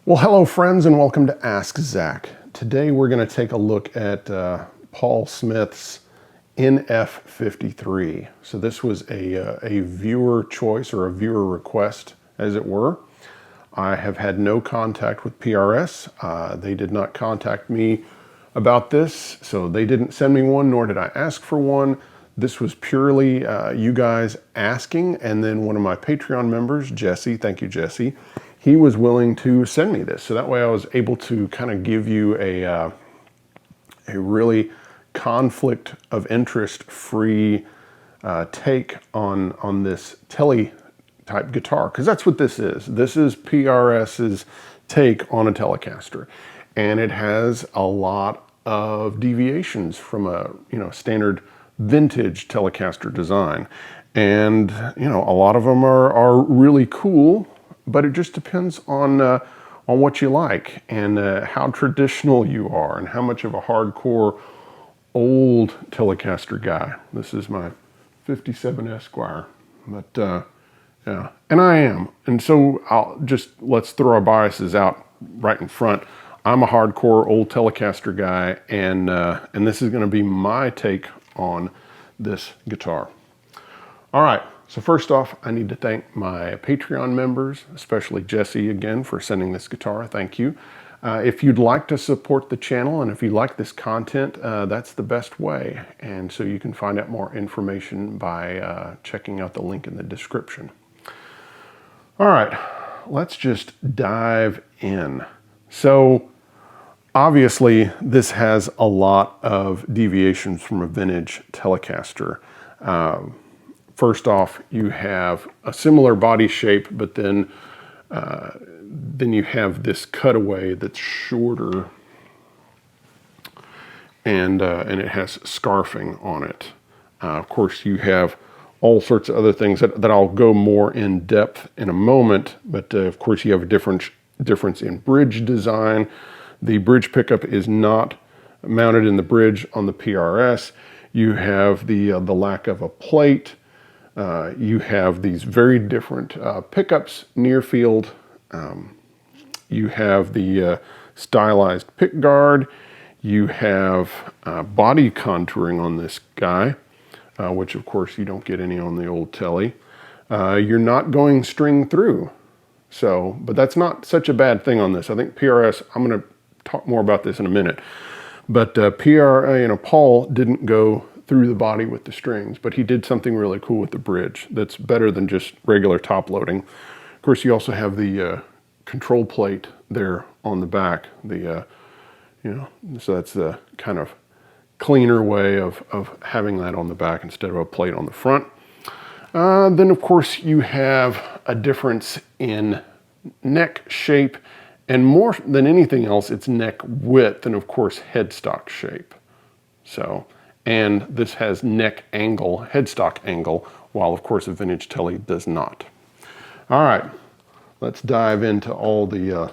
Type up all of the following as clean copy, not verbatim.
Well, hello friends and welcome to Ask Zach. Today we're going to take a look at Paul Smith's NF-53. So this was a viewer choice or a viewer request, as it were. I have had no contact with PRS. They did not contact me about this, so they didn't send me one, nor did I ask for one. This was purely you guys asking, and then one of my Patreon members, Jesse, thank you Jesse, he was willing to send me this. So that way I was able to kind of give you a really conflict of interest free take on this Tele type guitar, because that's what this is. This is PRS's take on a Telecaster, and it has a lot of deviations from a standard vintage Telecaster design, and a lot of them are really cool, but it just depends on what you like and how traditional you are and how much of a hardcore old Telecaster guy. This is my 57 Esquire, but yeah, and I am. And so let's throw our biases out right in front. I'm a hardcore old Telecaster guy, and this is going to be my take on this guitar. All right, so first off, I need to thank my Patreon members, especially Jesse again for sending this guitar. Thank you. If you'd like to support the channel and if you like this content, that's the best way. And so you can find out more information by checking out the link in the description. All right, let's just dive in. So obviously this has a lot of deviations from a vintage Telecaster. First off, you have a similar body shape, but then you have this cutaway that's shorter, and it has scarfing on it. Of course, you have all sorts of other things that I'll go more in depth in a moment, but of course you have a difference in bridge design. The bridge pickup is not mounted in the bridge on the PRS. You have the lack of a plate. You have these very different pickups near field. You have the stylized pick guard. You have body contouring on this guy, which of course you don't get any on the old Tele. You're not going string through, but that's not such a bad thing on this. I think PRS, I'm going to talk more about this in a minute, but Paul didn't go through the body with the strings, but he did something really cool with the bridge that's better than just regular top loading. Of course, you also have the control plate there on the back. So that's the kind of cleaner way of having that on the back instead of a plate on the front. Then of course you have a difference in neck shape, and more than anything else, it's neck width, and of course headstock shape. And this has neck angle, headstock angle, while of course a vintage Tele does not. All right, let's dive into all the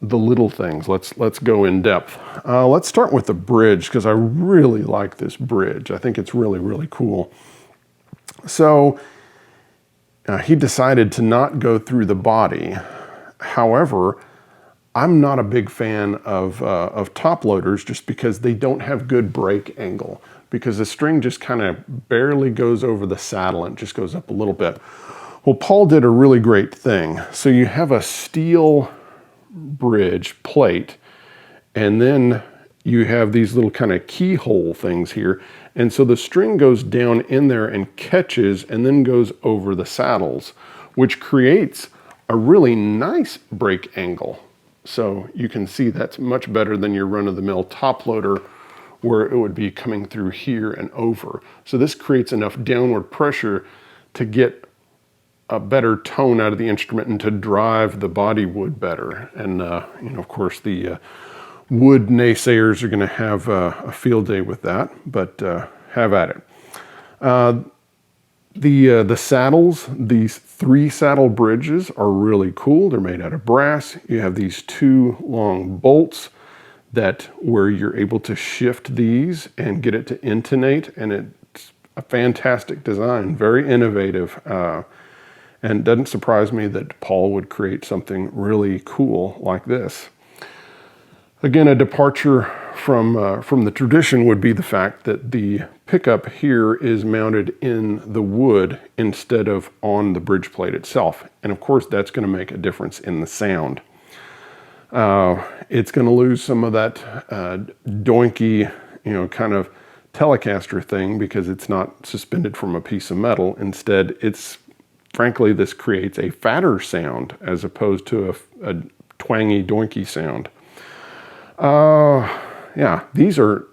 little things. Let's go in depth. Let's start with the bridge, because I really like this bridge. I think it's really, really cool. So he decided to not go through the body. However, I'm not a big fan of top loaders, just because they don't have good break angle, because the string just kind of barely goes over the saddle and just goes up a little bit. Well, Paul did a really great thing. So you have a steel bridge plate, and then you have these little kind of keyhole things here. And so the string goes down in there and catches and then goes over the saddles, which creates a really nice break angle. So you can see that's much better than your run-of-the-mill top loader, where it would be coming through here and over. So this creates enough downward pressure to get a better tone out of the instrument and to drive the body wood better. And of course the wood naysayers are going to have a field day with that, but have at it. The saddles, these 3 saddle bridges are really cool. They're made out of brass. You have these 2 long bolts where you're able to shift these and get it to intonate, and it's a fantastic design, very innovative. And it doesn't surprise me that Paul would create something really cool like this. Again, a departure from the tradition would be the fact that the pickup here is mounted in the wood instead of on the bridge plate itself. And of course, that's going to make a difference in the sound. It's going to lose some of that doinky, kind of Telecaster thing because it's not suspended from a piece of metal. Instead, frankly, this creates a fatter sound as opposed to a twangy, doinky sound. Yeah, these are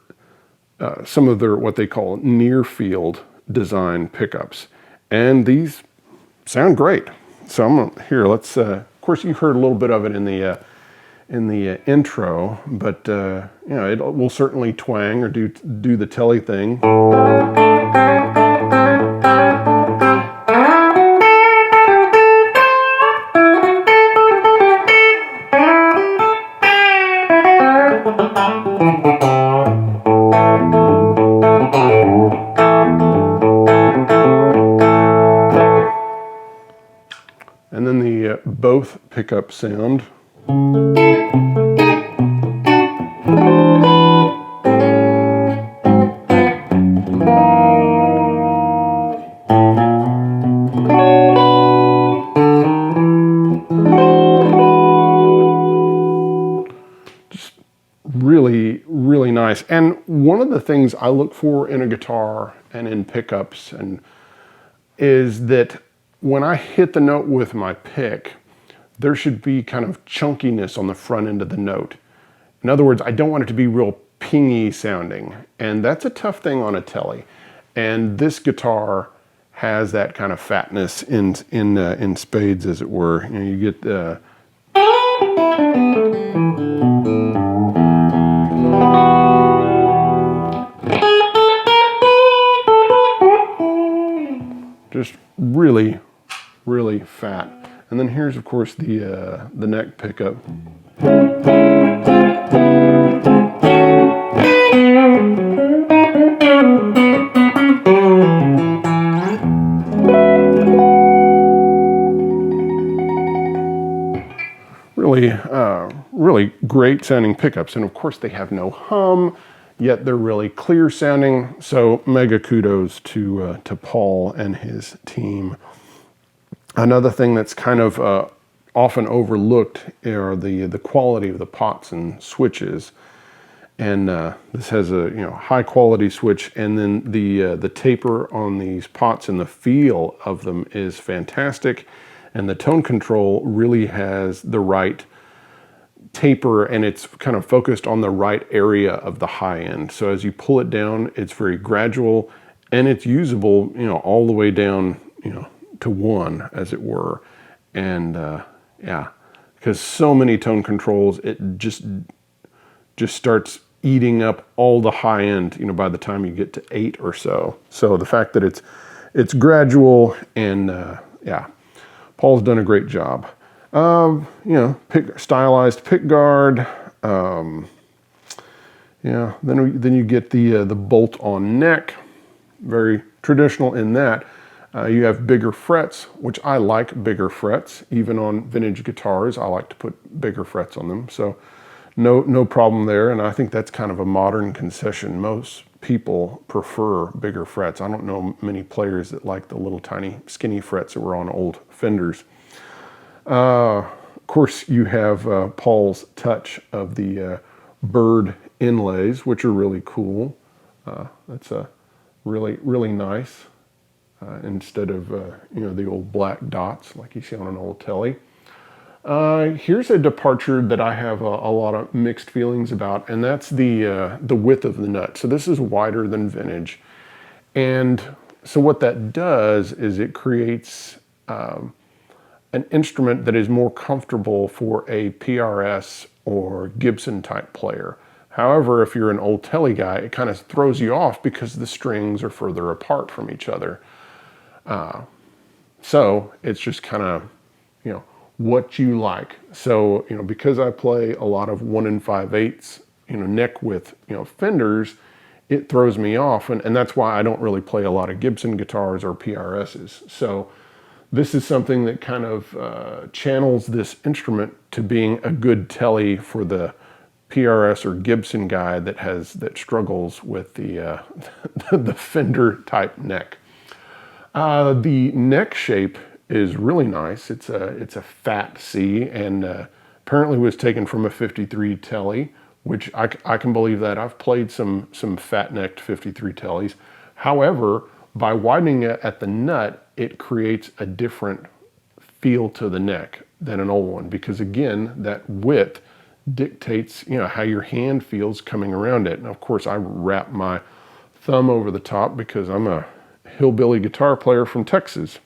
some of their what they call near field design pickups, and these sound great. So here. Let's. Of course, you heard a little bit of it in the intro, but it will certainly twang or do the telly thing. And then the both pickup sound. Just really, really nice. And one of the things I look for in a guitar and in pickups is that when I hit the note with my pick, there should be kind of chunkiness on the front end of the note. In other words, I don't want it to be real pingy sounding, and that's a tough thing on a telly. And this guitar has that kind of fatness in spades, as it were. You get just really, really fat. And then here's, of course, the neck pickup. Really great sounding pickups. And of course, they have no hum, yet they're really clear sounding. So mega kudos to Paul and his team. Another thing that's kind of often overlooked are the quality of the pots and switches. And this has a high quality switch, and then the taper on these pots and the feel of them is fantastic. And the tone control really has the right taper, and it's kind of focused on the right area of the high end. So as you pull it down, it's very gradual, and it's usable, all the way down, to 1, as it were. And yeah, because so many tone controls, it just starts eating up all the high end, by the time you get to 8 or so. So the fact that it's gradual, and yeah, Paul's done a great job. Stylized pick guard. Yeah, then you get the bolt-on neck, very traditional in that. You have bigger frets, which I like bigger frets. Even on vintage guitars, I like to put bigger frets on them. So no problem there. And I think that's kind of a modern concession. Most people prefer bigger frets. I don't know many players that like the little tiny skinny frets that were on old Fenders. Of course, you have Paul's touch of the bird inlays, which are really cool. That's really, really nice. Instead of the old black dots like you see on an old telly. Here's a departure that I have a lot of mixed feelings about, and that's the width of the nut. So this is wider than vintage, and so what that does is it creates an instrument that is more comfortable for a PRS or Gibson type player. However, if you're an old telly guy, it kind of throws you off because the strings are further apart from each other. So it's just kind of, what you like. So, because I play a lot of 1 5/8, neck width, Fenders, it throws me off. And that's why I don't really play a lot of Gibson guitars or PRSs. So this is something that kind of channels this instrument to being a good telly for the PRS or Gibson guy that struggles with the the Fender type neck. The neck shape is really nice. It's a fat C, and apparently was taken from a 53 telly, which I can believe that. I've played some fat necked 53 tellies. However, by widening it at the nut, it creates a different feel to the neck than an old one, because again, that width dictates, you know, how your hand feels coming around it. And of course, I wrap my thumb over the top because I'm a hillbilly guitar player from Texas.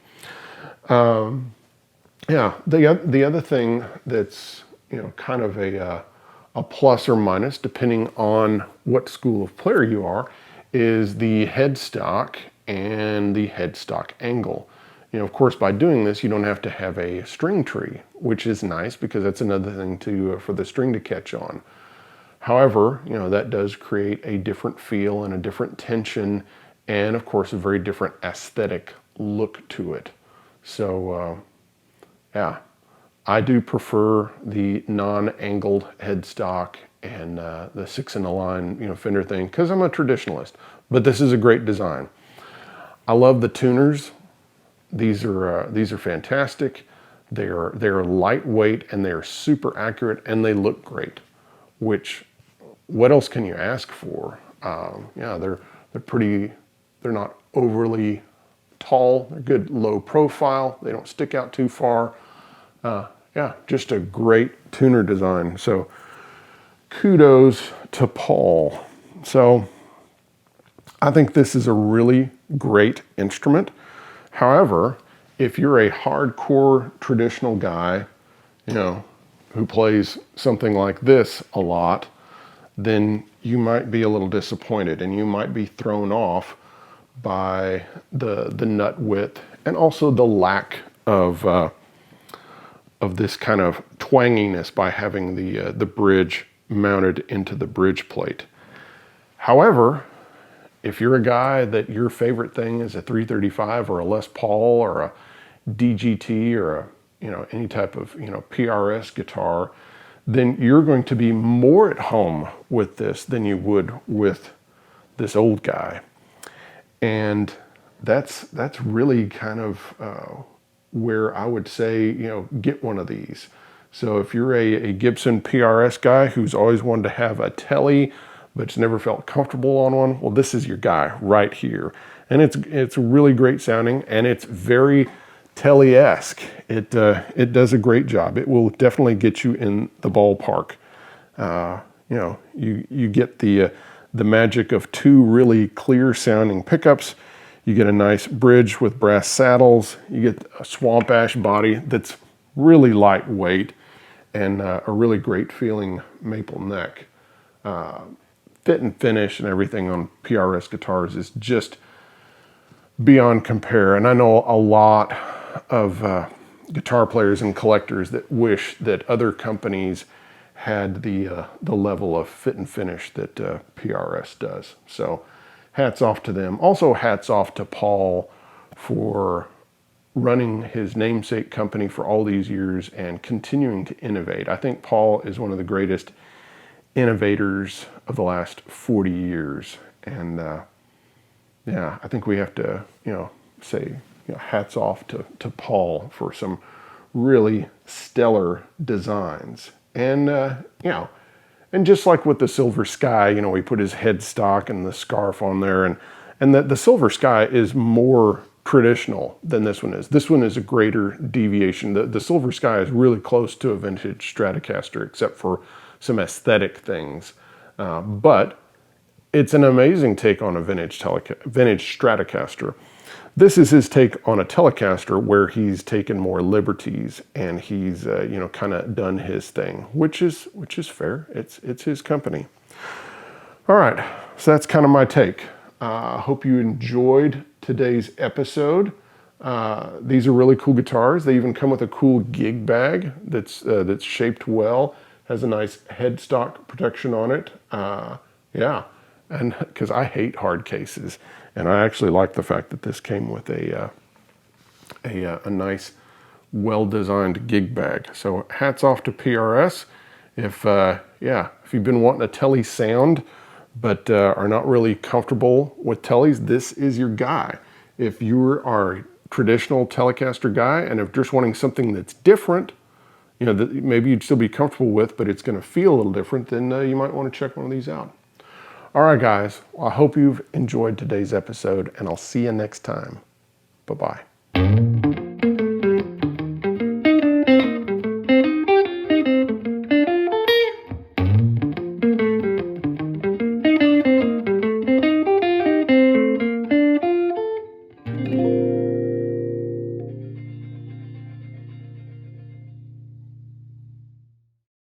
Yeah, the other thing that's, you know, kind of a plus or minus depending on what school of player you are is the headstock and the headstock angle. You know, of course, by doing this, you don't have to have a string tree, which is nice because that's another thing to for the string to catch on. However, you know, that does create a different feel and a different tension, and of course, a very different aesthetic look to it. So, yeah, I do prefer the non-angled headstock and the 6 in the line, you know, Fender thing, because I'm a traditionalist. But this is a great design. I love the tuners. These are fantastic. They're lightweight and they're super accurate and they look great. Which, what else can you ask for? Yeah, they're pretty. They're not overly tall. They're good low profile. They don't stick out too far. Yeah, just a great tuner design. So kudos to Paul. So I think this is a really great instrument. However, if you're a hardcore traditional guy, you know, who plays something like this a lot, then you might be a little disappointed and you might be thrown off by the nut width and also the lack of this kind of twanginess by having the bridge mounted into the bridge plate. However, if you're a guy that your favorite thing is a 335 or a Les Paul or a DGT or a, you know, any type of, you know, PRS guitar, then you're going to be more at home with this than you would with this old guy. And that's really kind of where I would say, you know, get one of these. So if you're a Gibson PRS guy who's always wanted to have a telly but's never felt comfortable on one, well, this is your guy right here. And it's really great sounding and it's very telly-esque. It does a great job. It will definitely get you in the ballpark. You know, you get the magic of two really clear sounding pickups. You get a nice bridge with brass saddles. You get a swamp ash body that's really lightweight and a really great feeling maple neck. Fit and finish and everything on PRS guitars is just beyond compare. And I know a lot of guitar players and collectors that wish that other companies had the level of fit and finish that PRS does. So hats off to them. Also hats off to Paul for running his namesake company for all these years and continuing to innovate. I think Paul is one of the greatest innovators of the last 40 years. And yeah, I think we have to, you know, say, you know, hats off to Paul for some really stellar designs. And, you know, and just like with the Silver Sky, you know, he put his headstock and the scarf on there, and the Silver Sky is more traditional than this one is. This one is a greater deviation. The Silver Sky is really close to a vintage Stratocaster, except for some aesthetic things. But it's an amazing take on a vintage Stratocaster. This is his take on a Telecaster where he's taken more liberties and he's you know, kind of done his thing, which is fair. It's his company. All right, so that's kind of my take. I hope you enjoyed today's episode. These are really cool guitars. They even come with a cool gig bag that's shaped well, has a nice headstock protection on it. Yeah, and because I hate hard cases. And I actually like the fact that this came with a a nice, well-designed gig bag. So hats off to PRS. If you've been wanting a Tele sound, but are not really comfortable with Teles, this is your guy. If you are a traditional Telecaster guy and if just wanting something that's different, you know, that maybe you'd still be comfortable with, but it's going to feel a little different, then you might want to check one of these out. All right, guys. Well, I hope you've enjoyed today's episode, and I'll see you next time. Bye-bye.